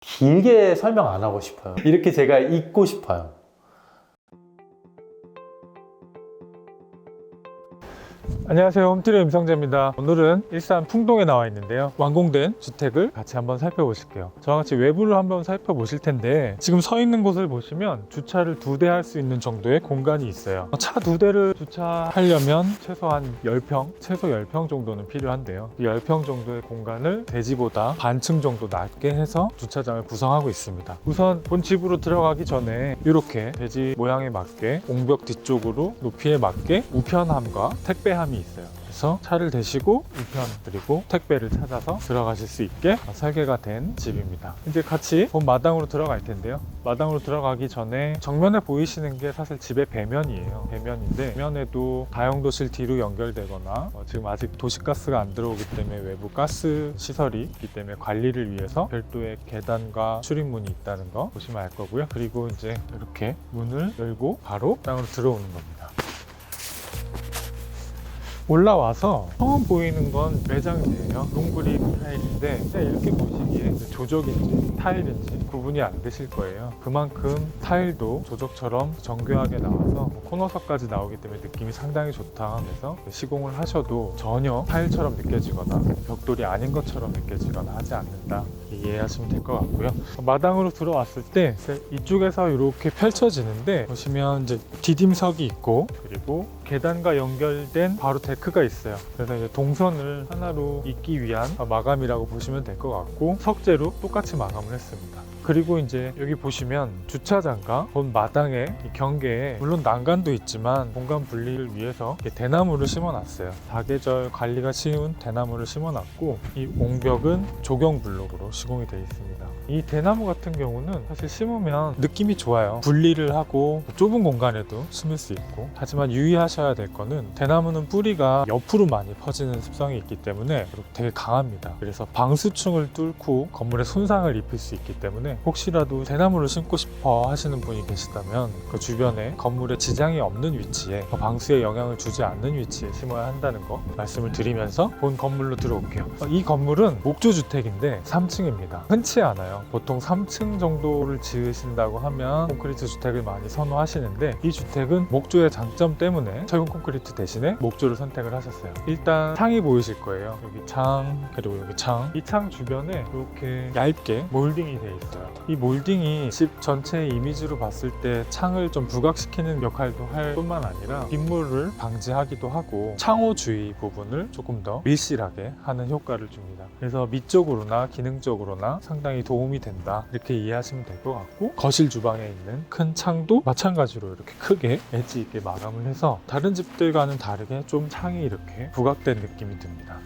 길게 설명 안 하고 싶어요. 이렇게 제가 읽고 싶어요. 안녕하세요, 홈트리 임성재입니다. 오늘은 일산 풍동에 나와 있는데요, 완공된 주택을 같이 한번 살펴보실게요. 저와 같이 외부를 한번 살펴보실 텐데, 지금 서 있는 곳을 보시면 주차를 2대 할 수 있는 정도의 공간이 있어요. 차 2대를 주차하려면 최소한 10평, 최소 10평 정도는 필요한데요, 이 10평 정도의 공간을 대지보다 반층 정도 낮게 해서 주차장을 구성하고 있습니다. 우선 본 집으로 들어가기 전에 이렇게 대지 모양에 맞게 옹벽 뒤쪽으로 높이에 맞게 우편함과 택배함이 있어요. 그래서 차를 대시고 우편 그리고 택배를 찾아서 들어가실 수 있게 설계가 된 집입니다. 이제 같이 본 마당으로 들어갈 텐데요, 마당으로 들어가기 전에 정면에 보이시는 게 사실 집의 배면이에요. 배면인데, 배면에도 다용도실 뒤로 연결되거나 지금 아직 도시가스가 안 들어오기 때문에 외부 가스 시설이 있기 때문에 관리를 위해서 별도의 계단과 출입문이 있다는 거 보시면 알 거고요. 그리고 이제 이렇게 문을 열고 바로 땅으로 들어오는 겁니다. 올라와서 처음 보이는 건 매장재예요. 롱그립 타일인데 이렇게 보시기에 조적인지 타일인지 구분이 안 되실 거예요. 그만큼 타일도 조적처럼 정교하게 나와서 코너석까지 나오기 때문에 느낌이 상당히 좋다. 그래서 시공을 하셔도 전혀 타일처럼 느껴지거나 벽돌이 아닌 것처럼 느껴지거나 하지 않는다, 이해하시면 될 것 같고요. 마당으로 들어왔을 때 이쪽에서 이렇게 펼쳐지는데, 보시면 이제 디딤석이 있고 그리고 계단과 연결된 바로 데크가 있어요. 그래서 이제 동선을 하나로 잇기 위한 마감이라고 보시면 될 것 같고, 석재로 똑같이 마감을 했습니다. 그리고 이제 여기 보시면 주차장과 본 마당의 이 경계에 물론 난간도 있지만 공간 분리를 위해서 대나무를 심어놨어요. 사계절 관리가 쉬운 대나무를 심어놨고, 이 옹벽은 조경 블록으로 시공이 되어 있습니다. 이 대나무 같은 경우는 사실 심으면 느낌이 좋아요. 분리를 하고 좁은 공간에도 심을 수 있고, 하지만 유의하셔야 될 거는 대나무는 뿌리가 옆으로 많이 퍼지는 습성이 있기 때문에 되게 강합니다. 그래서 방수층을 뚫고 건물에 손상을 입힐 수 있기 때문에 혹시라도 대나무를 심고 싶어 하시는 분이 계시다면 그 주변에 건물에 지장이 없는 위치에, 방수에 영향을 주지 않는 위치에 심어야 한다는 거 말씀을 드리면서 본 건물로 들어올게요. 이 건물은 목조주택인데 3층입니다. 흔치 않아요. 보통 3층 정도를 지으신다고 하면 콘크리트 주택을 많이 선호하시는데, 이 주택은 목조의 장점 때문에 철근 콘크리트 대신에 목조를 선택을 하셨어요. 일단 창이 보이실 거예요. 여기 창, 그리고 여기 창. 이 창 주변에 이렇게 얇게 몰딩이 되어 있어요. 이 몰딩이 집 전체의 이미지로 봤을 때 창을 좀 부각시키는 역할도 할 뿐만 아니라 빗물을 방지하기도 하고 창호 주위 부분을 조금 더 밀실하게 하는 효과를 줍니다. 그래서 미적으로나 기능적으로나 상당히 도움이 된다, 이렇게 이해하시면 될 것 같고, 거실 주방에 있는 큰 창도 마찬가지로 이렇게 크게 엣지 있게 마감을 해서 다른 집들과는 다르게 좀 창이 이렇게 부각된 느낌이 듭니다.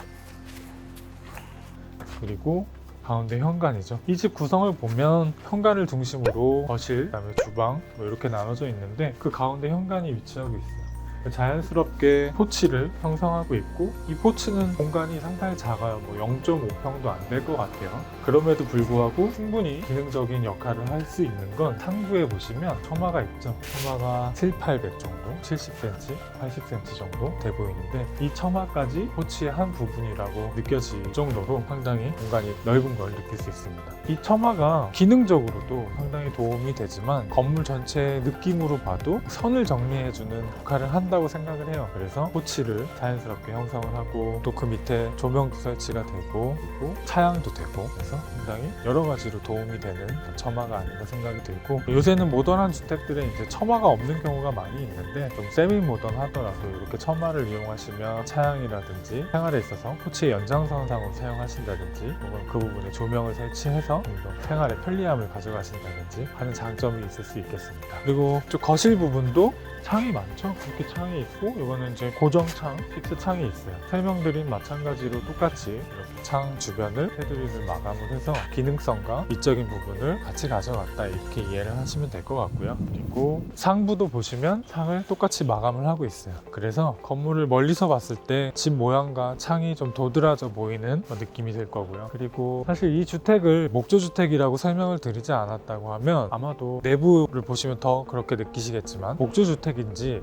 그리고 가운데 현관이죠. 이 집 구성을 보면 현관을 중심으로 거실, 그다음에 주방 이렇게 나눠져 있는데, 그 가운데 현관이 위치하고 있어요. 자연스럽게 포치를 형성하고 있고, 이 포치는 공간이 상당히 작아요. 0.5평도 안 될 것 같아요. 그럼에도 불구하고 충분히 기능적인 역할을 할 수 있는 건 상부에 보시면 처마가 있죠. 처마가 7,800 정도, 70cm, 80cm 정도 돼 보이는데, 이 처마까지 포치의 한 부분이라고 느껴질 정도로 상당히 공간이 넓은 걸 느낄 수 있습니다. 이 처마가 기능적으로도 상당히 도움이 되지만 건물 전체의 느낌으로 봐도 선을 정리해주는 역할을 한다고 생각을 해요. 그래서 포치를 자연스럽게 형성을 하고, 또 그 밑에 조명도 설치가 되고, 그리고 차양도 되고, 그래서 상당히 여러 가지로 도움이 되는 처마가 아닌가 생각이 들고, 요새는 모던한 주택들에 이제 처마가 없는 경우가 많이 있는데, 좀 세미 모던하더라도 이렇게 처마를 이용하시면 차양이라든지 생활에 있어서 포치의 연장선상으로 사용하신다든지, 혹은 그 부분에 조명을 설치해서 좀 더 생활의 편리함을 가져가신다든지 하는 장점이 있을 수 있겠습니다. 그리고 또 거실 부분도 창이 많죠. 이렇게 창이 있고, 이거는 이제 고정창, 픽스 창이 있어요. 설명드린 마찬가지로 똑같이 이렇게 창 주변을 테두리를 마감을 해서 기능성과 미적인 부분을 같이 가져갔다, 이렇게 이해를 하시면 될 것 같고요. 그리고 상부도 보시면 창을 똑같이 마감을 하고 있어요. 그래서 건물을 멀리서 봤을 때 집 모양과 창이 좀 도드라져 보이는 느낌이 들 거고요. 그리고 사실 이 주택을 목조주택이라고 설명을 드리지 않았다고 하면 아마도 내부를 보시면 더 그렇게 느끼시겠지만, 목조주택인지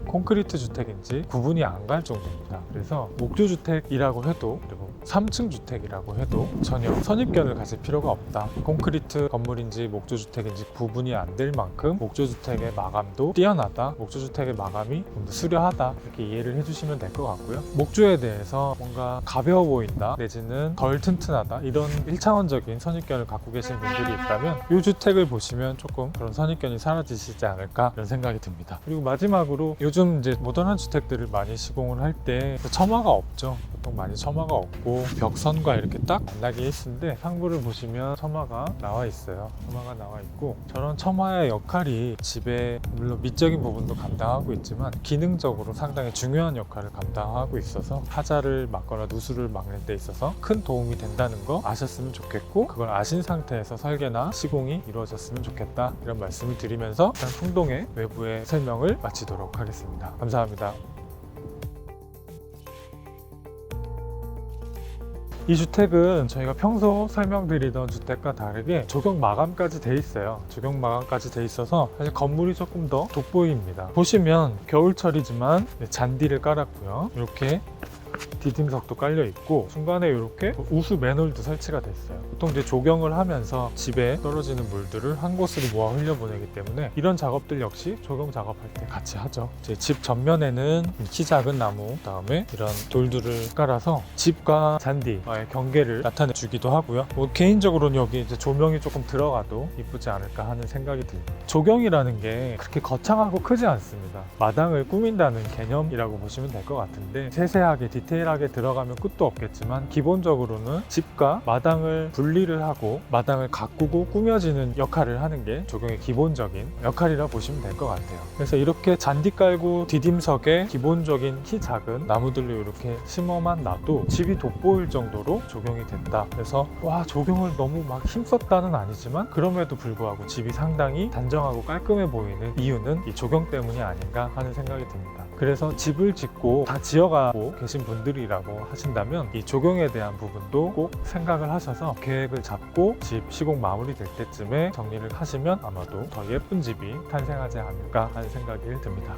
콘크리트 목조주택인지 구분이 안 갈 정도입니다. 그래서 목조주택이라고 해도 그리고 3층 주택이라고 해도 전혀 선입견을 가질 필요가 없다. 콘크리트 건물인지 목조주택인지 구분이 안 될 만큼 목조주택의 마감도 뛰어나다. 목조주택의 마감이 좀 더 수려하다. 이렇게 이해를 해주시면 될 것 같고요. 목조에 대해서 뭔가 가벼워 보인다 내지는 덜 튼튼하다 이런 1차원적인 선입견을 갖고 계신 분들이 있다면 이 주택을 보시면 조금 그런 선입견이 사라지시지 않을까 이런 생각이 듭니다. 그리고 마지막으로 요즘 이제 모던한 주택들을 많이 시공을 할 때 처마가 없죠. 보통 많이 처마가 없고 벽선과 이렇게 딱 만나게 있는데 상부를 보시면 처마가 나와 있어요. 처마가 나와 있고 저런 처마의 역할이 집에 물론 미적인 부분도 감당하고 있지만 기능적으로 상당히 중요한 역할을 감당하고 있어서 하자를 막거나 누수를 막는 데 있어서 큰 도움이 된다는 거 아셨으면 좋겠고 그걸 아신 상태에서 설계나 시공이 이루어졌으면 좋겠다 이런 말씀을 드리면서 일단 풍동의 외부의 설명을 마치도록 하겠습니다. 감사합니다. 이 주택은 저희가 평소 설명드리던 주택과 다르게 조경 마감까지 돼 있어요. 조경 마감까지 돼 있어서 사실 건물이 조금 더 돋보입니다. 보시면 겨울철이지만 잔디를 깔았고요. 이렇게 디딤석도 깔려 있고 중간에 이렇게 우수 맨홀도 설치가 됐어요. 보통 이제 조경을 하면서 집에 떨어지는 물들을 한 곳으로 모아 흘려보내기 때문에 이런 작업들 역시 조경 작업할 때 같이 하죠. 이제 집 전면에는 키 작은 나무 그다음에 이런 돌들을 깔아서 집과 잔디와의 경계를 나타내 주기도 하고요. 뭐 개인적으로는 여기 이제 조명이 조금 들어가도 이쁘지 않을까 하는 생각이 듭니다. 조경이라는 게 그렇게 거창하고 크지 않습니다. 마당을 꾸민다는 개념이라고 보시면 될 것 같은데 세세하게 디테일하게 들어가면 끝도 없겠지만 기본적으로는 집과 마당을 분리를 하고 마당을 가꾸고 꾸며지는 역할을 하는 게 조경의 기본적인 역할이라 보시면 될 것 같아요. 그래서 이렇게 잔디 깔고 디딤석에 기본적인 키 작은 나무들로 이렇게 심어만 놔도 집이 돋보일 정도로 조경이 됐다. 그래서 와 조경을 너무 막 힘썼다는 아니지만 그럼에도 불구하고 집이 상당히 단정하고 깔끔해 보이는 이유는 이 조경 때문이 아닌가 하는 생각이 듭니다. 그래서 집을 짓고 다 지어가고 계신 분들이라고 하신다면 이 조경에 대한 부분도 꼭 생각을 하셔서 계획을 잡고 집 시공 마무리될 때쯤에 정리를 하시면 아마도 더 예쁜 집이 탄생하지 않을까 하는 생각이 듭니다.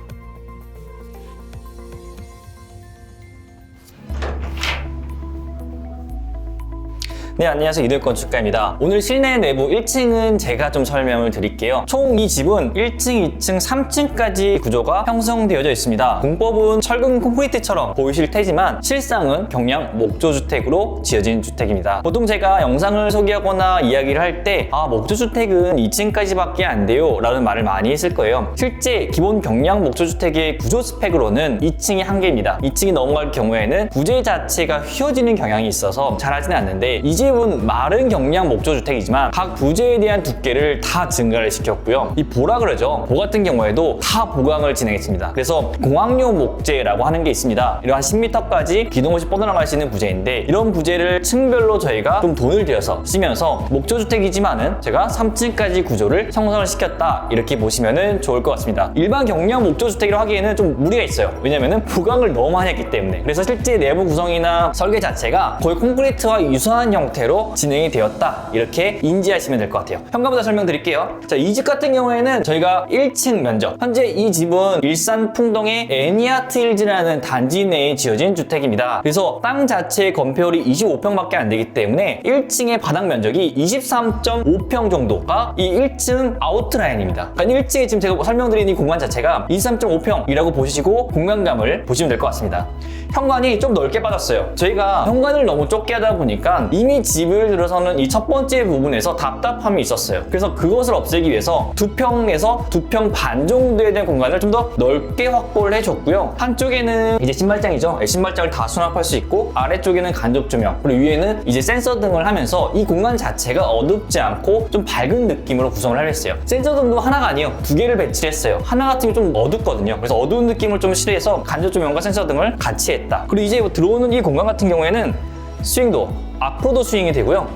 네, 안녕하세요. 이들건축가입니다. 오늘 실내 내부 1층은 제가 좀 설명을 드릴게요. 총 이 집은 1층, 2층, 3층까지 구조가 형성되어져 있습니다. 공법은 철근 콘크리트처럼 보이실 테지만 실상은 경량 목조주택으로 지어진 주택입니다. 보통 제가 영상을 소개하거나 이야기를 할 때 목조주택은 2층까지밖에 안 돼요 라는 말을 많이 했을 거예요. 실제 기본 경량 목조주택의 구조 스펙으로는 2층이 한계입니다. 2층이 넘어갈 경우에는 부재 자체가 휘어지는 경향이 있어서 잘하지는 않는데 이 집은 마른 경량 목조주택이지만 각 부재에 대한 두께를 다 증가를 시켰고요. 이 보라 그러죠. 보 같은 경우에도 다 보강을 진행했습니다. 그래서 공학용 목재라고 하는 게 있습니다. 이런 한 10m까지 기둥 없이 뻗어나갈 수 있는 부재인데 이런 부재를 층별로 저희가 좀 돈을 들여서 쓰면서 목조주택이지만은 제가 3층까지 구조를 형성을 시켰다 이렇게 보시면은 좋을 것 같습니다. 일반 경량 목조주택이라고 하기에는 좀 무리가 있어요. 왜냐면은 보강을 너무 많이 했기 때문에. 그래서 실제 내부 구성이나 설계 자체가 거의 콘크리트와 유사한 형태로 진행이 되었다 이렇게 인지하시면 될 것 같아요. 현관부터 설명드릴게요. 자, 이 집 같은 경우에는 저희가 1층 면적, 현재 이 집은 일산 풍동의 애니아트 힐즈라는 단지 내에 지어진 주택입니다. 그래서 땅 자체의 건폐율이 25평밖에 안 되기 때문에 1층의 바닥 면적이 23.5평 정도가 이 1층 아웃라인입니다. 그러니까 1층에 지금 제가 설명드린 이 공간 자체가 23.5평이라고 보시고 공간감을 보시면 될 것 같습니다. 현관이 좀 넓게 빠졌어요. 저희가 현관을 너무 좁게 하다 보니까 이미 집을 들어서는 이 첫 번째 부분에서 답답함이 있었어요. 그래서 그것을 없애기 위해서 2평에서 2평 반 정도에 대한 공간을 좀 더 넓게 확보를 해줬고요. 한쪽에는 이제 신발장이죠. 신발장을 다 수납할 수 있고 아래쪽에는 간접 조명 그리고 위에는 이제 센서 등을 하면서 이 공간 자체가 어둡지 않고 좀 밝은 느낌으로 구성을 하려 했어요. 센서 등도 하나가 아니에요. 2개를 배치를 했어요. 하나 같은 게 좀 어둡거든요. 그래서 어두운 느낌을 좀 싫어해서 간접 조명과 센서 등을 같이 했다. 그리고 이제 들어오는 이 공간 같은 경우에는 스윙도 앞으로도 스윙이 되고요.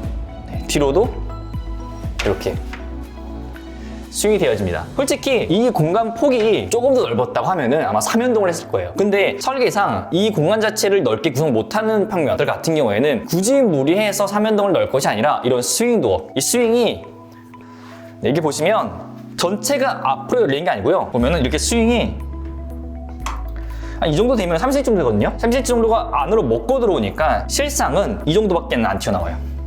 뒤로도 이렇게 스윙이 되어집니다. 솔직히 이 공간 폭이 조금 더 넓었다고 하면은 아마 3연동을 했을 거예요. 근데 설계상 이 공간 자체를 넓게 구성 못하는 평면들 같은 경우에는 굳이 무리해서 3연동을 넣을 것이 아니라 이런 스윙 도어, 이 스윙이 여기 보시면 전체가 앞으로 열리는 게 아니고요. 보면은 이렇게 스윙이 이 정도 되면 30cm 정도 되거든요. 30cm 정도가 안으로 먹고 들어오니까 실상은 이 정도밖에 안 튀어나와요.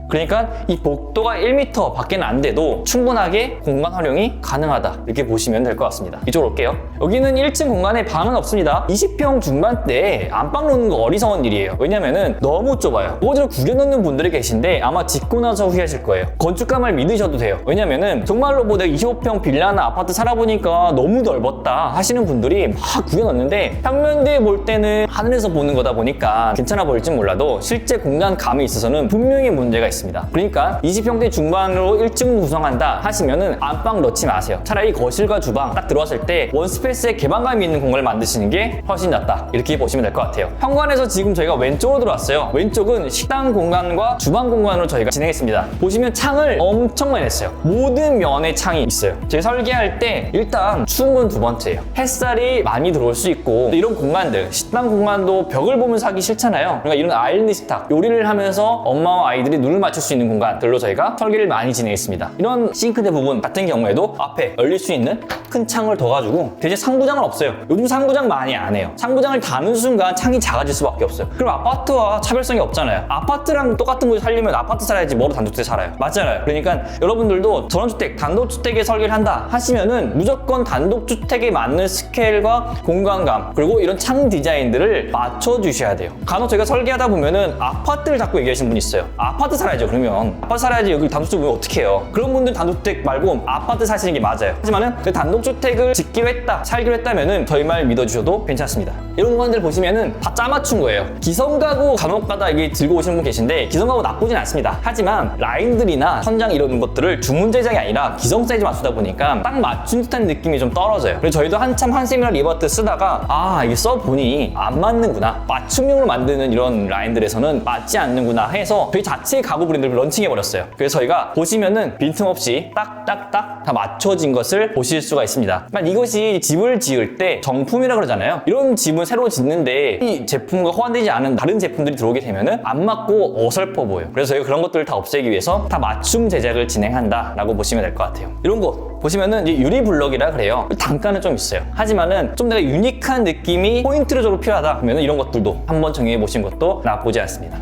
그러니까 이 복도가 1m 밖에는 안 돼도 충분하게 공간 활용이 가능하다, 이렇게 보시면 될 것 같습니다. 이쪽으로 올게요. 여기는 1층 공간에 방은 없습니다. 20평 중반대에 안방 놓는 거 어리석은 일이에요. 왜냐면은 너무 좁아요. 오지를 구겨 넣는 분들이 계신데 아마 짓고 나서 후회하실 거예요. 건축감을 믿으셔도 돼요. 왜냐면은 정말로 뭐 내가 25평 빌라나 아파트 살아보니까 너무 넓었다 하시는 분들이 막 구겨 넣는데 평면대에 볼 때는 하늘에서 보는 거다 보니까 괜찮아 보일지 몰라도 실제 공간감에 있어서는 분명히 문제가 있습니다. 그러니까 20평대 중반으로 1층 구성한다 하시면은 안방 넣지 마세요. 차라리 거실과 주방 딱 들어왔을 때 원스페이스에 개방감이 있는 공간을 만드시는 게 훨씬 낫다, 이렇게 보시면 될 것 같아요. 현관에서 지금 저희가 왼쪽으로 들어왔어요. 왼쪽은 식당 공간과 주방 공간으로 저희가 진행했습니다. 보시면 창을 엄청 많이 냈어요. 모든 면에 창이 있어요. 저희 설계할 때 일단 추운 건 두 번째예요. 햇살이 많이 들어올 수 있고 이런 공간들, 식당 공간도 벽을 보면서 하기 싫잖아요. 그러니까 이런 아일랜드 식탁, 요리를 하면서 엄마와 아이들이 눈을 맞출 수 있는 공간들로 저희가 설계를 많이 진행했습니다. 이런 싱크대 부분 같은 경우에도 앞에 열릴 수 있는 큰 창을 둬가지고 대신 상부장은 없어요. 요즘 상부장 많이 안 해요. 상부장을 다는 순간 창이 작아질 수밖에 없어요. 그럼 아파트와 차별성이 없잖아요. 아파트랑 똑같은 곳에 살려면 아파트 살아야지 뭐로 단독주택 살아요. 맞잖아요. 그러니까 여러분들도 전원주택, 단독주택에 설계를 한다 하시면은 무조건 단독주택에 맞는 스케일과 공간감, 그리고 이런 창 디자인들을 맞춰주셔야 돼요. 간혹 저희가 설계하다 보면은 아파트를 자꾸 얘기하시는 분이 있어요. 아파트 살아야죠. 그러면 아파트 살아야지 여기 단독주택 보면 어떻게 해요? 그런 분들 단독주택 말고 아파트 사시는 게 맞아요. 하지만은 그 단독주택을 짓기로 했다, 살기로 했다면은 저희 말 믿어주셔도 괜찮습니다. 이런 공간들 보시면은 다 짜맞춘 거예요. 기성가구 간혹가다 이게 들고 오시는 분 계신데 기성가구 나쁘진 않습니다. 하지만 라인들이나 천장 이런 것들을 주문 제작이 아니라 기성 사이즈 맞추다 보니까 딱 맞춘 듯한 느낌이 좀 떨어져요. 그래서 저희도 한참 한세미나 리버트 쓰다가 이게 써보니 안 맞는구나, 맞춤형으로 만드는 이런 라인들에서는 맞지 않는구나 해서 저희 자체 가구 브랜드를 런칭해버렸어요. 그래서 저희가 보시면은 빈틈없이 딱딱딱 다 맞춰진 것을 보실 수가 있습니다. 이것이 집을 지을 때 정품이라 그러잖아요. 이런 집은 새로 짓는데 이 제품과 호환되지 않은 다른 제품들이 들어오게 되면은 안 맞고 어설퍼 보여요. 그래서 저희가 그런 것들을 다 없애기 위해서 다 맞춤 제작을 진행한다 라고 보시면 될 것 같아요. 이런 거 보시면은 이제 유리 블럭이라 그래요. 단가는 좀 있어요. 하지만은 좀 내가 유니크한 느낌이 포인트적으로 필요하다 그러면 이런 것들도 한번 정해 보신 것도 나쁘지 않습니다.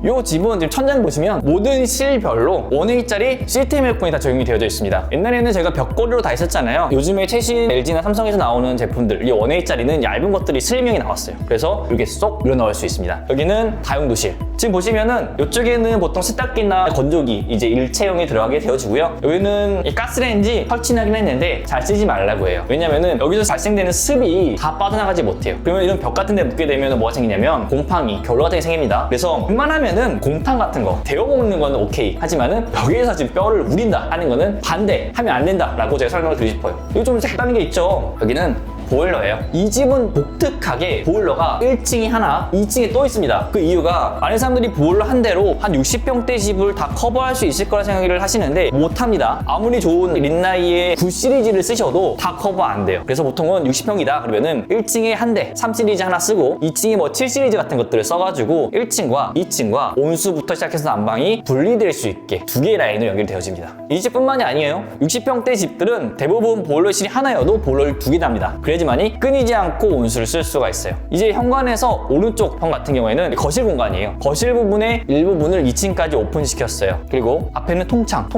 이 집은 지금 천장 보시면 모든 실별로 1A짜리 시스템 에어컨이 다 적용이 되어져 있습니다. 옛날에는 제가 벽걸이로 다 했었잖아요. 요즘에 최신 LG나 삼성에서 나오는 제품들, 이 1A짜리는 얇은 것들이 슬림형이 나왔어요. 그래서 이렇게 쏙 밀어 넣을 수 있습니다. 여기는 다용도실. 지금 보시면은 이쪽에는 보통 세탁기나 건조기 이제 일체형이 들어가게 되어지고요. 여기는 이 가스레인지 설치하긴 했는데 잘 쓰지 말라고 해요. 왜냐면은 여기서 발생되는 습이 다 빠져나가지 못해요. 그러면 이런 벽 같은 데 묻게 되면 뭐가 생기냐면 곰팡이, 결로 같은 게 생깁니다. 그래서 웬만하면 곰탕 같은 거 데워 먹는 거는 오케이, 하지만은 벽에서 지금 뼈를 우린다 하는 거는 반대, 하면 안 된다 라고 제가 설명을 드리고 싶어요. 이거 좀 색다른 게 있죠. 여기는 보일러예요. 이 집은 독특하게 보일러가 1층이 하나, 2층에 또 있습니다. 그 이유가 많은 사람들이 보일러 한 대로 한 60평대 집을 다 커버할 수 있을 거라 생각을 하시는데 못합니다. 아무리 좋은 린나이의 9 시리즈를 쓰셔도 다 커버 안 돼요. 그래서 보통은 60평이다 그러면은 1층에 한 대 3 시리즈 하나 쓰고 2층에 뭐 7 시리즈 같은 것들을 써가지고 1층과 2층과 온수부터 시작해서 난방이 분리될 수 있게 두 개의 라인으로 연결되어집니다. 이 집뿐만이 아니에요. 60평대 집들은 대부분 보일러실이 하나여도 보일러를 두 개 답니다. 그래야지만이 끊이지 않고 온수를 쓸 수가 있어요. 이제 현관에서 오른쪽 형 같은 경우에는 거실 공간이에요. 거실 부분의 일부분을 2층까지 오픈시켰어요. 그리고 앞에는 통창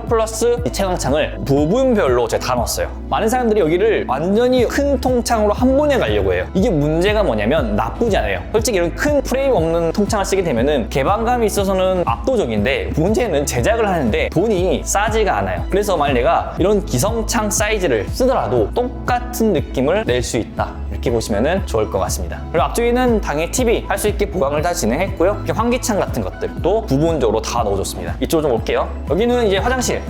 플러스 이 채광창을 부분별로 제가 다 넣었어요. 많은 사람들이 여기를 완전히 큰 통창으로 한 번에 가려고 해요. 이게 문제가 뭐냐면 나쁘지 않아요. 솔직히 이런 큰 프레임 없는 통창을 쓰게 되면은 개방감이 있어서는 압도적인데 문제는 제작을 하는데 돈이 싸지가 않아요. 그래서 만약 내가 이런 기성창 사이즈를 쓰더라도 똑같은 느낌을 낼 수 있다, 이렇게 보시면 좋을 것 같습니다. 그리고 앞쪽에는 당연히 TV 할 수 있게 보강을 다 진행했고요. 이렇게 환기창 같은 것들도 부분적으로 다 넣어줬습니다. 이쪽으로 좀 올게요. 여기는 이제 화장실.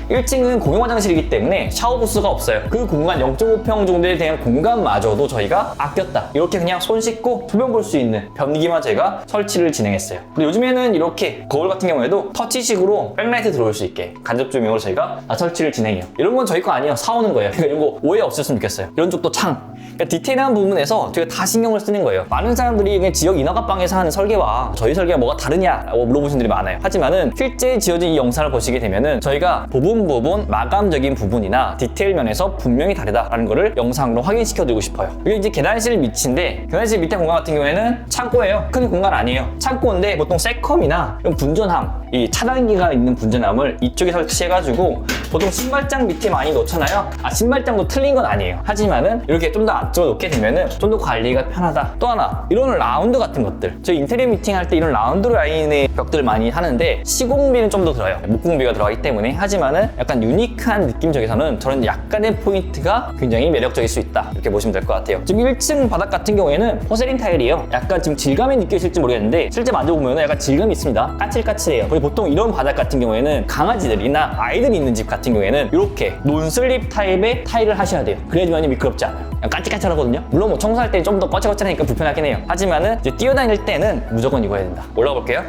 1층은 공용 화장실이기 때문에 샤워 부스가 없어요. 그 공간 0.5평 정도에 대한 공간마저도 저희가 아꼈다. 이렇게 그냥 손 씻고 소변 볼 수 있는 변기만 제가 설치를 진행했어요. 그리고 요즘에는 이렇게 거울 같은 경우에도 터치식으로 백라이트 들어올 수 있게 간접 조명으로 저희가 설치를 진행해요. 이런 건 저희 거 아니에요. 사오는 거예요. 그러니까 이런 거 오해 없었으면 좋겠어요. 이런 쪽도 창. 그러니까 디테일한 부분에서 저희가 다 신경을 쓰는 거예요. 많은 사람들이 그냥 지역 인허가방에서 하는 설계와 저희 설계가 뭐가 다르냐라고 물어보시는 분들이 많아요. 하지만은 실제 지어진 이 영상을 보시게 되면은 저희가 부분 부분 마감적인 부분이나 디테일 면에서 분명히 다르다라는 거를 영상으로 확인시켜 드리고 싶어요. 이게 이제 계단실 밑인데, 계단실 밑에 공간 같은 경우에는 창고예요. 큰 공간 아니에요. 창고인데 보통 세컴이나 이런 분전함, 이 차단기가 있는 분전함을 이쪽에 설치해가지고 보통 신발장 밑에 많이 놓잖아요. 신발장도 틀린 건 아니에요. 하지만은 이렇게 좀 더 앞쪽으로 놓게 되면은 좀 더 관리가 편하다. 또 하나, 이런 라운드 같은 것들, 저희 인테리어 미팅 할 때 이런 라운드 라인의 벽들을 많이 하는데 시공비는 좀 더 들어요. 목공비가 들어가기 때문에. 하지만은 약간 유니크한 느낌적에서는 저런 약간의 포인트가 굉장히 매력적일 수 있다, 이렇게 보시면 될 것 같아요. 지금 1층 바닥 같은 경우에는 포세린 타일이에요. 약간 지금 질감이 느껴질지 모르겠는데 실제 만져보면 약간 질감이 있습니다. 까칠까칠해요. 그리고 보통 이런 바닥 같은 경우에는 강아지들이나 아이들이 있는 집 같은 경우에는 이렇게 논슬립 타입의 타일을 하셔야 돼요. 그래야지만 미끄럽지 않아요. 까칠까칠하거든요. 물론 뭐 청소할 때 좀 더 거칠거칠하니까 불편하긴 해요. 하지만은 이제 뛰어다닐 때는 무조건 이거 해야 된다. 올라가 볼게요.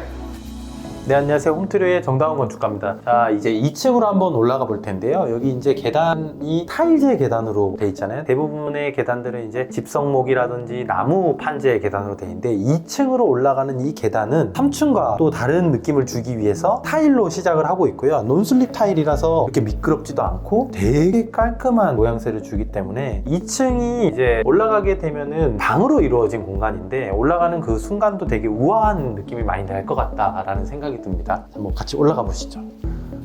네, 안녕하세요. 홈트리의 정다운 건축가입니다. 자, 이제 2층으로 한번 올라가 볼 텐데요. 여기 이제 계단이 타일제 계단으로 돼 있잖아요. 대부분의 계단들은 이제 집성목이라든지 나무 판재 계단으로 돼 있는데 2층으로 올라가는 이 계단은 3층과 또 다른 느낌을 주기 위해서 타일로 시작을 하고 있고요. 논슬립 타일이라서 이렇게 미끄럽지도 않고 되게 깔끔한 모양새를 주기 때문에 2층이 이제 올라가게 되면은 방으로 이루어진 공간인데 올라가는 그 순간도 되게 우아한 느낌이 많이 날 것 같다라는 생각이 듭니다. 한번 같이 올라가 보시죠.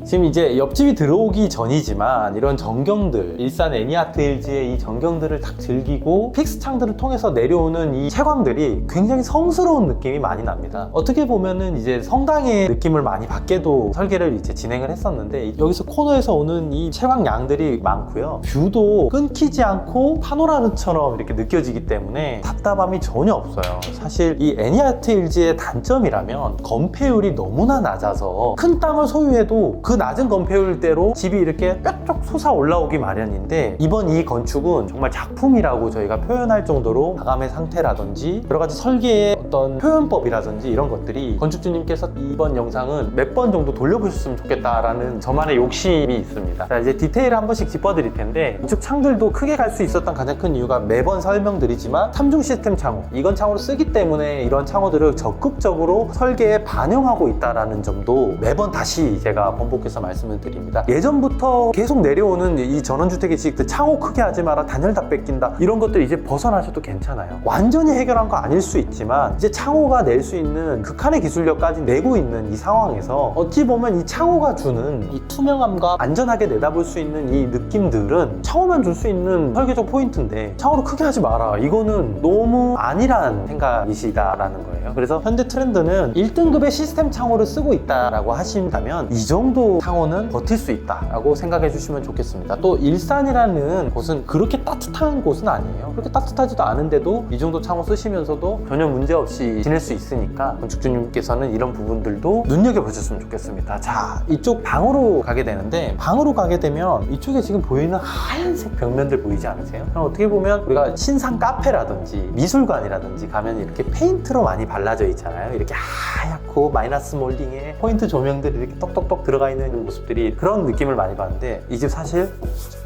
지금 이제 옆집이 들어오기 전이지만 이런 전경들, 일산 애니아트힐즈의 이 전경들을 딱 즐기고 픽스 창들을 통해서 내려오는 이 채광들이 굉장히 성스러운 느낌이 많이 납니다. 어떻게 보면은 이제 성당의 느낌을 많이 받게도 설계를 이제 진행을 했었는데 여기서 코너에서 오는 이 채광량들이 많고요. 뷰도 끊기지 않고 파노라마처럼 이렇게 느껴지기 때문에 답답함이 전혀 없어요. 사실 이 애니아트힐즈의 단점이라면 건폐율이 너무나 낮아서 큰 땅을 소유해도 그 낮은 건폐율대로 집이 이렇게 뾰족 솟아 올라오기 마련인데 이번 이 건축은 정말 작품이라고 저희가 표현할 정도로 마감의 상태라든지 여러 가지 설계의 어떤 표현법이라든지 이런 것들이 건축주님께서 이번 영상은 몇 번 정도 돌려보셨으면 좋겠다라는 저만의 욕심이 있습니다. 자, 이제 디테일을 한 번씩 짚어드릴 텐데 이쪽 창들도 크게 갈 수 있었던 가장 큰 이유가 매번 설명드리지만 3중 시스템 창호, 이건 창호를 쓰기 때문에 이런 창호들을 적극적으로 설계에 반영하고 있다는 점도 매번 다시 제가 반복해서 말씀을 드립니다. 예전부터 계속 내려오는 이 전원주택의 지식들, 창호 크게 하지 마라, 단열 다 뺏긴다, 이런 것들 이제 벗어나셔도 괜찮아요. 완전히 해결한 거 아닐 수 있지만 이제 창호가 낼 수 있는 극한의 기술력까지 내고 있는 이 상황에서 어찌 보면 이 창호가 주는 이 투명함과 안전하게 내다볼 수 있는 이 느낌들은 창호만 줄 수 있는 설계적 포인트인데 창호를 크게 하지 마라, 이거는 너무 아니란 생각이시다라는 거예요. 그래서 현대 트렌드는 1등급의 시스템 창호를 쓰고 있다라고 하신다면 이 정도 창호는 버틸 수 있다라고 생각해 주시면 좋겠습니다. 또 일산이라는 곳은 그렇게 따뜻한 곳은 아니에요. 그렇게 따뜻하지도 않은데도 이 정도 창호 쓰시면서도 전혀 문제없이 지낼 수 있으니까 건축주님께서는 이런 부분들도 눈여겨보셨으면 좋겠습니다. 자, 이쪽 방으로 가게 되는데 방으로 가게 되면 이쪽에 지금 보이는 하얀색 벽면들 보이지 않으세요? 어떻게 보면 우리가 신상 카페라든지 미술관이라든지 가면 이렇게 페인트로 많이 발라져 있잖아요. 이렇게 하얗고 마이너스 몰딩에 포인트 조명들이 이렇게 똑똑똑 들어가 있는 모습들이, 그런 느낌을 많이 받는데 이 집 사실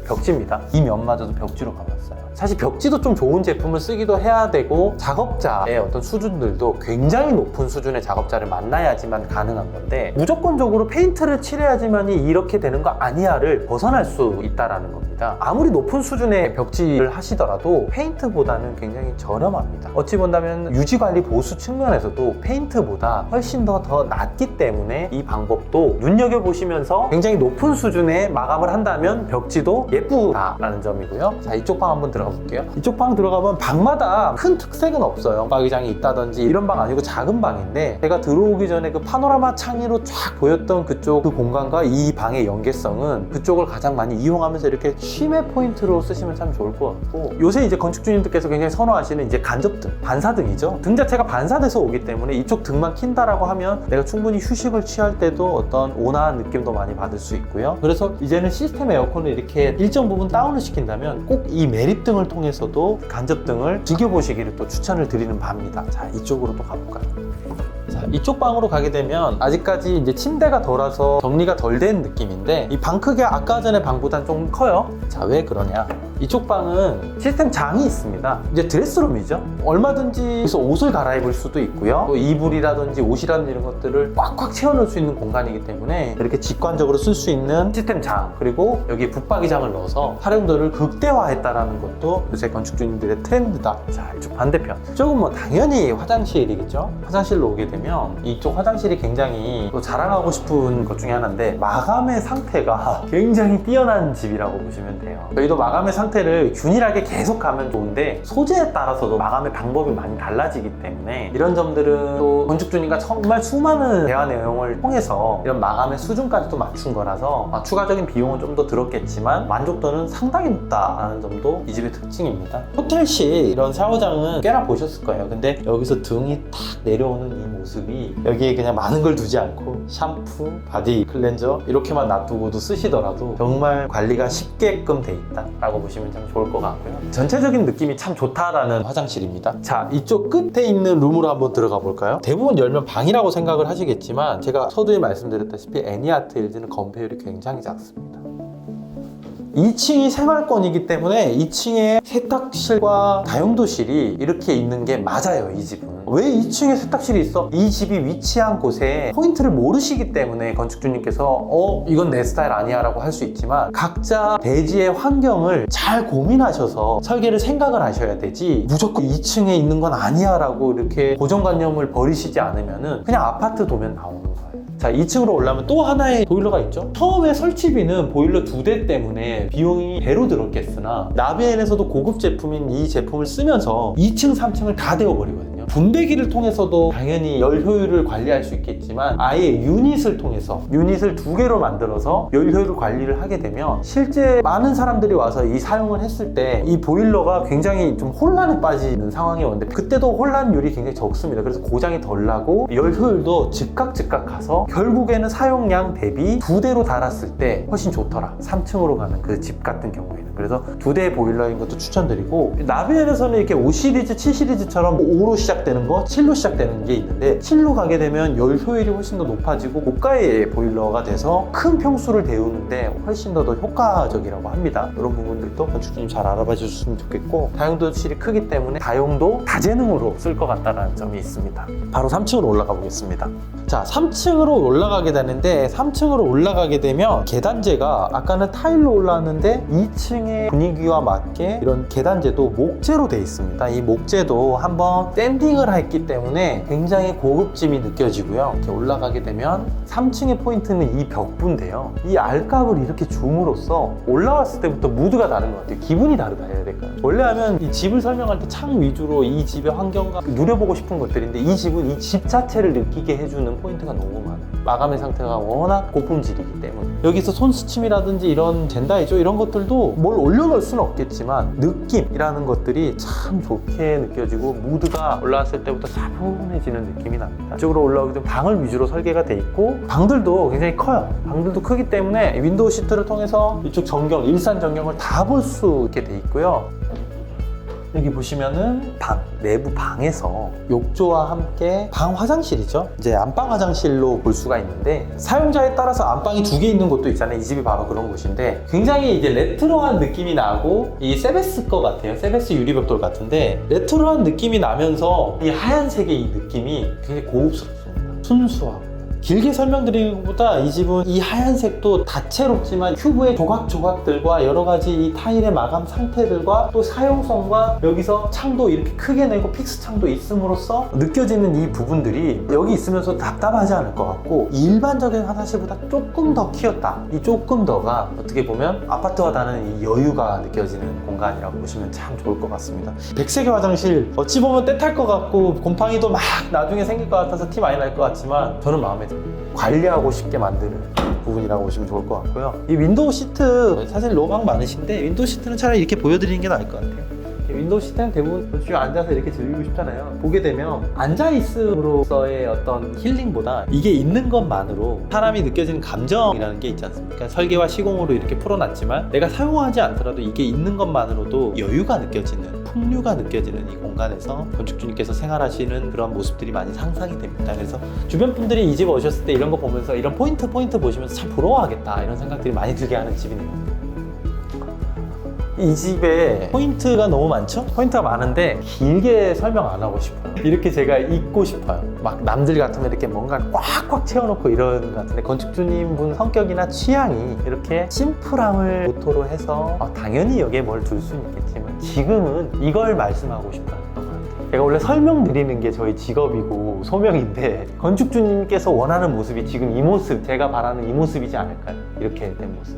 벽지입니다. 이 면마저도 벽지로 감았어요. 사실 벽지도 좀 좋은 제품을 쓰기도 해야 되고 작업자의 어떤 수준들도 굉장히 높은 수준의 작업자를 만나야지만 가능한 건데 무조건적으로 페인트를 칠해야지만이 이렇게 되는 거 아니야를 벗어날 수 있다라는 겁니다. 아무리 높은 수준의 벽지를 하시더라도 페인트보다는 굉장히 저렴합니다. 어찌 본다면 유지관리 보수 측면에서도 페인트보다 훨씬 더 낫기 때문에 이 방법도 눈여겨보시면서 굉장히 높은 수준의 마감을 한다면 벽지도 예쁘다라는 점이고요. 자, 이쪽 방 한번 들어가 볼게요. 이쪽 방 들어가면 방마다 큰 특색은 없어요. 방의장이 있다든지 이런 방 아니고 작은 방인데 제가 들어오기 전에 그 파노라마 창의로 쫙 보였던 그쪽 그 공간과 이 방의 연계성은 그쪽을 가장 많이 이용하면서 이렇게 쉼의 포인트로 쓰시면 참 좋을 것 같고, 요새 이제 건축주님들께서 굉장히 선호하시는 이제 간접등, 반사등이죠. 등 자체가 반사돼서 오기 때문에 이쪽 등만 킨다라고 하면 내가 충분히 휴식을 취할 때도 어떤 온화한 느낌도 많이 받을 수 있고요. 그래서 이제는 시스템 에어컨을 이렇게 일정 부분 다운을 시킨다면 꼭 이 매립등을 통해서도 간접등을 즐겨보시기를 또 추천을 드리는 바입니다. 자, 이쪽으로 또 가볼까요? 자, 이쪽 방으로 가게 되면 아직까지 이제 침대가 덜어서 정리가 덜 된 느낌인데 이 방 크기가 아까 전에 방보다는 좀 커요. 자, 왜 그러냐? 이쪽 방은 시스템 장이 있습니다. 이제 드레스룸이죠. 얼마든지 여기서 옷을 갈아입을 수도 있고요. 또 이불이라든지 옷이라든지 이런 것들을 꽉꽉 채워넣을 수 있는 공간이기 때문에 이렇게 직관적으로 쓸 수 있는 시스템 장, 그리고 여기 붙박이장을 넣어서 활용도를 극대화했다라는 것도 요새 건축주님들의 트렌드다. 자, 이쪽 반대편. 이쪽은 뭐 당연히 화장실이겠죠. 화장실로 오게 되면 이쪽 화장실이 굉장히 또 자랑하고 싶은 것 중에 하나인데, 마감의 상태가 굉장히 뛰어난 집이라고 보시면 돼요. 저희도 마감의 상태를 균일하게 계속 가면 좋은데 소재에 따라서도 마감의 방법이 많이 달라지기 때문에 이런 점들은 또 건축주님과 정말 수많은 대화 내용을 통해서 이런 마감의 수준까지도 맞춘 거라서 추가적인 비용은 좀 더 들었겠지만 만족도는 상당히 높다라는 점도 이 집의 특징입니다. 호텔식 이런 샤워장은 꽤나 보셨을 거예요. 근데 여기서 등이 탁 내려오는 이 모습이, 여기에 그냥 많은 걸 두지 않고 샴푸, 바디 클렌저 이렇게만 놔두고도 쓰시더라도 정말 관리가 쉽게끔 돼 있다라고 보시면 참 좋을 것 같고요. 전체적인 느낌이 참 좋다라는 화장실입니다. 자, 이쪽 끝에 있는 룸으로 한번 들어가 볼까요? 대부분 열면 방이라고 생각을 하시겠지만 제가 서두에 말씀드렸다시피 애니아트 일지는 건폐율이 굉장히 작습니다. 2층이 생활권이기 때문에 2층에 세탁실과 다용도실이 이렇게 있는 게 맞아요. 이 집은 왜 2층에 세탁실이 있어? 이 집이 위치한 곳에 포인트를 모르시기 때문에 건축주님께서 이건 내 스타일 아니야 라고 할 수 있지만, 각자 대지의 환경을 잘 고민하셔서 설계를 생각을 하셔야 되지, 무조건 2층에 있는 건 아니야 라고 이렇게 고정관념을 버리시지 않으면은 그냥 아파트 도면 나오는 거예요. 자, 2층으로 올라오면 또 하나의 보일러가 있죠. 처음에 설치비는 보일러 2대 때문에 비용이 배로 들었겠으나 라비엔에서도 고급 제품인 이 제품을 쓰면서 2층, 3층을 다 데워버리거든요. 분배기를 통해서도 당연히 열 효율을 관리할 수 있겠지만, 아예 유닛을 통해서 유닛을 2개로 만들어서 열 효율 관리를 하게 되면 실제 많은 사람들이 와서 이 사용을 했을 때 이 보일러가 굉장히 좀 혼란에 빠지는 상황이 오는데, 그때도 혼란율이 굉장히 적습니다. 그래서 고장이 덜 나고 열 효율도 즉각 가서 결국에는 사용량 대비 2대로 달았을 때 훨씬 좋더라. 3층으로 가는 그 집 같은 경우에는. 그래서 2대 보일러인 것도 추천드리고, 라비엔에서는 이렇게 5시리즈, 7시리즈처럼 5로 시작되는 거, 7로 시작되는 게 있는데, 7로 가게 되면 열 효율이 훨씬 더 높아지고 고가의 보일러가 돼서 큰 평수를 데우는데 훨씬 더 효과적이라고 합니다. 이런 부분들도 건축주님 잘 알아봐 주셨으면 좋겠고, 다용도실이 크기 때문에 다용도 다재능으로 쓸 것 같다는 점이 있습니다. 바로 3층으로 올라가 보겠습니다. 자, 3층으로 올라가게 되는데, 3층으로 올라가게 되면 계단재가 아까는 타일로 올라왔는데 2층의 분위기와 맞게 이런 계단재도 목재로 되어 있습니다. 이 목재도 한번 샌딩을 했기 때문에 굉장히 고급짐이 느껴지고요. 이렇게 올라가게 되면 3층의 포인트는 이 벽부인데요. 이 알값을 이렇게 줌으로써 올라왔을 때부터 무드가 다른 것 같아요. 기분이 다르다 해야 될까요? 원래 하면 이 집을 설명할 때 창 위주로 이 집의 환경과 누려보고 싶은 것들인데, 이 집은 이 집 자체를 느끼게 해주는 포인트가 너무 많아요. 마감의 상태가 워낙 고품질이기 때문에 여기서 손스침이라든지 이런 젠다이죠, 이런 것들도 뭘 올려놓을 수는 없겠지만 느낌이라는 것들이 참 좋게 느껴지고 무드가 올라왔을 때부터 차분해지는 느낌이 납니다. 이쪽으로 올라오게 되면 방을 위주로 설계가 돼 있고, 방들도 굉장히 커요. 방들도 크기 때문에 윈도우 시트를 통해서 이쪽 전경, 일산 전경을 다 볼 수 있게 돼 있고요. 여기 보시면은 내부 방에서 욕조와 함께 방 화장실이죠. 이제 안방 화장실로 볼 수가 있는데, 사용자에 따라서 안방이 2개 있는 곳도 있잖아요. 이 집이 바로 그런 곳인데, 굉장히 이제 레트로한 느낌이 나고, 이 세베스 거 같아요. 세베스 유리벽돌 같은데 레트로한 느낌이 나면서 이 하얀색의 이 느낌이 굉장히 고급스럽습니다. 순수하고. 길게 설명드리는 것보다 이 집은 이 하얀색도 다채롭지만 큐브의 조각조각들과 여러가지 이 타일의 마감 상태들과 또 사용성과, 여기서 창도 이렇게 크게 내고 픽스 창도 있음으로써 느껴지는 이 부분들이 여기 있으면서 답답하지 않을 것 같고, 일반적인 화장실보다 조금 더 키웠다. 이 조금 더가 어떻게 보면 아파트와 다른 이 여유가 느껴지는 공간이라고 보시면 참 좋을 것 같습니다. 백색의 화장실 어찌 보면 때탈 것 같고 곰팡이도 막 나중에 생길 것 같아서 티 많이 날 것 같지만 저는 마음에 들어요. 관리하고 쉽게 만드는 부분이라고 보시면 좋을 것 같고요. 이 윈도우 시트, 사실 로망 많으신데 윈도우 시트는 차라리 이렇게 보여드리는 게 나을 것 같아요. 윈도우 시트는 대부분 건축주가 앉아서 이렇게 즐기고 싶잖아요. 보게 되면 앉아있음으로써의 어떤 힐링보다 이게 있는 것만으로 사람이 느껴지는 감정이라는 게 있지 않습니까? 설계와 시공으로 이렇게 풀어놨지만 내가 사용하지 않더라도 이게 있는 것만으로도 여유가 느껴지는, 풍류가 느껴지는 이 공간에서 건축주님께서 생활하시는 그런 모습들이 많이 상상이 됩니다. 그래서 주변 분들이 이 집 오셨을 때 이런 거 보면서 이런 포인트 보시면서 참 부러워하겠다, 이런 생각들이 많이 들게 하는 집이네요. 이 집에 포인트가 너무 많죠? 포인트가 많은데 길게 설명 안 하고 싶어요. 이렇게 제가 있고 싶어요. 막 남들 같으면 이렇게 뭔가 꽉꽉 채워놓고 이런 것 같은데 건축주님 분 성격이나 취향이 이렇게 심플함을 모토로 해서 당연히 여기에 뭘 둘 수는 있겠지만 지금은 이걸 말씀하고 싶어요. 제가 원래 설명드리는 게 저희 직업이고 소명인데 건축주님께서 원하는 모습이 지금 이 모습, 제가 바라는 이 모습이지 않을까요? 이렇게 된 모습.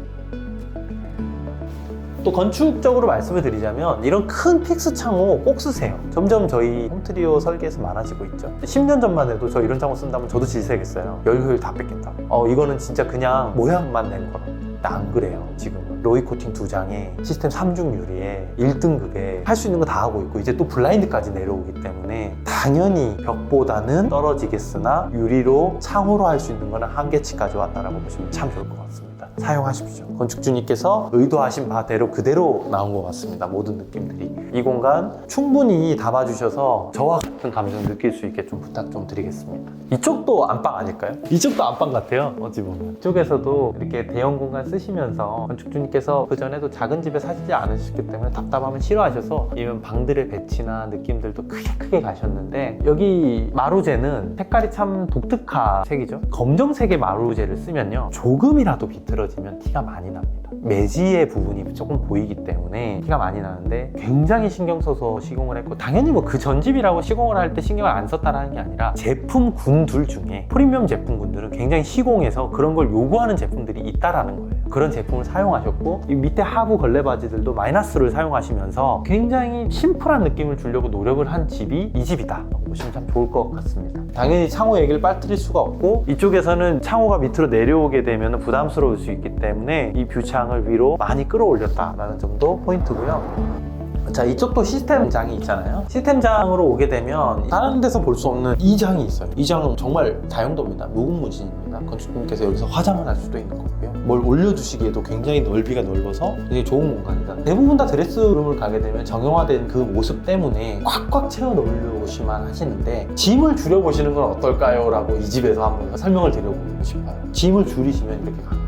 또 건축적으로 말씀을 드리자면 이런 큰 픽스 창호 꼭 쓰세요. 점점 저희 홈트리오 설계에서 많아지고 있죠. 10년 전만 해도 저 이런 창호 쓴다면 저도 질색했어요. 열 효율 다 뺏겠다. 이거는 진짜 그냥 모양만 낸 거라. 안 그래요. 지금 로이 코팅 2장에 시스템 3중 유리에 1등급에 할 수 있는 거 다 하고 있고 이제 또 블라인드까지 내려오기 때문에 당연히 벽보다는 떨어지겠으나 유리로 창호로 할 수 있는 거는 한계치까지 왔다라고 보시면 참 좋을 것 같습니다. 사용하십시오. 건축주님께서 의도하신 바대로 그대로 나온 것 같습니다. 모든 느낌들이. 이 공간 충분히 담아주셔서 저와 같은 감정 느낄 수 있게 좀 부탁 좀 드리겠습니다. 이쪽도 안방 아닐까요? 이쪽도 안방 같아요. 어찌 보면. 이쪽에서도 이렇게 대형 공간 쓰시면서 건축주님께서 그전에도 작은 집에 사시지 않으셨기 때문에 답답함을 싫어하셔서 이런 방들의 배치나 느낌들도 크게 가셨는데 여기 마루제는 색깔이 참 독특한 색이죠. 검정색의 마루제를 쓰면요. 조금이라도 비틀어지면 티가 많이 납니다. 매지의 부분이 조금 보이기 때문에 티가 많이 나는데 굉장히 신경 써서 시공을 했고 당연히 뭐 그 전집이라고 시공을 할 때 신경을 안 썼다라는 게 아니라 제품군들 중에 프리미엄 제품군들은 굉장히 시공에서 그런 걸 요구하는 제품들이 있다라는 거예요. 그런 제품을 사용하셨고 이 밑에 하부 걸레 바지들도 마이너스를 사용하시면서 굉장히 심플한 느낌을 주려고 노력을 한 집이 이 집이다 보시면 참 좋을 것 같습니다. 당연히 창호 얘기를 빠뜨릴 수가 없고 이쪽에서는 창호가 밑으로 내려오게 되면 부담스러울 수 있기 때문에 이 뷰창을 위로 많이 끌어올렸다라는 점도 포인트고요. 자, 이쪽도 시스템장이 있잖아요. 시스템장으로 오게 되면 다른 데서 볼 수 없는 이 장이 있어요. 이 장은 정말 다용도입니다. 무궁무진입니다. 건축주님께서 여기서 화장을 할 수도 있는 거고요. 뭘 올려두시기에도 굉장히 넓이가 넓어서 굉장히 좋은 공간이다. 대부분 다 드레스룸을 가게 되면 정형화된 그 모습 때문에 꽉꽉 채워 넣으려고만 하시는데 짐을 줄여보시는 건 어떨까요? 라고 이 집에서 한번 설명을 드려보고 싶어요. 짐을 줄이시면 이렇게 가능합니다.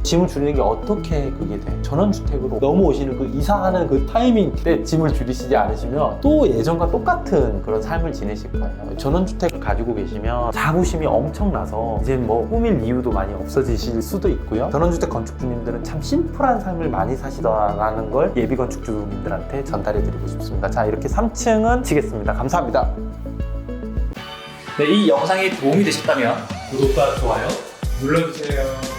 짐을 줄이는 게 어떻게 그게 돼? 전원주택으로 넘어오시는 그 이사하는 그 타이밍 때 짐을 줄이시지 않으시면 또 예전과 똑같은 그런 삶을 지내실 거예요. 전원주택을 가지고 계시면 자부심이 엄청나서 이제 뭐 꾸밀 이유도 많이 없어지실 수도 있고요. 전원주택 건축주님들은 참 심플한 삶을 많이 사시더라는 걸 예비 건축주님들한테 전달해 드리고 싶습니다. 자, 이렇게 3층은 치겠습니다. 감사합니다. 네, 이 영상이 도움이 되셨다면 구독과 좋아요 눌러주세요.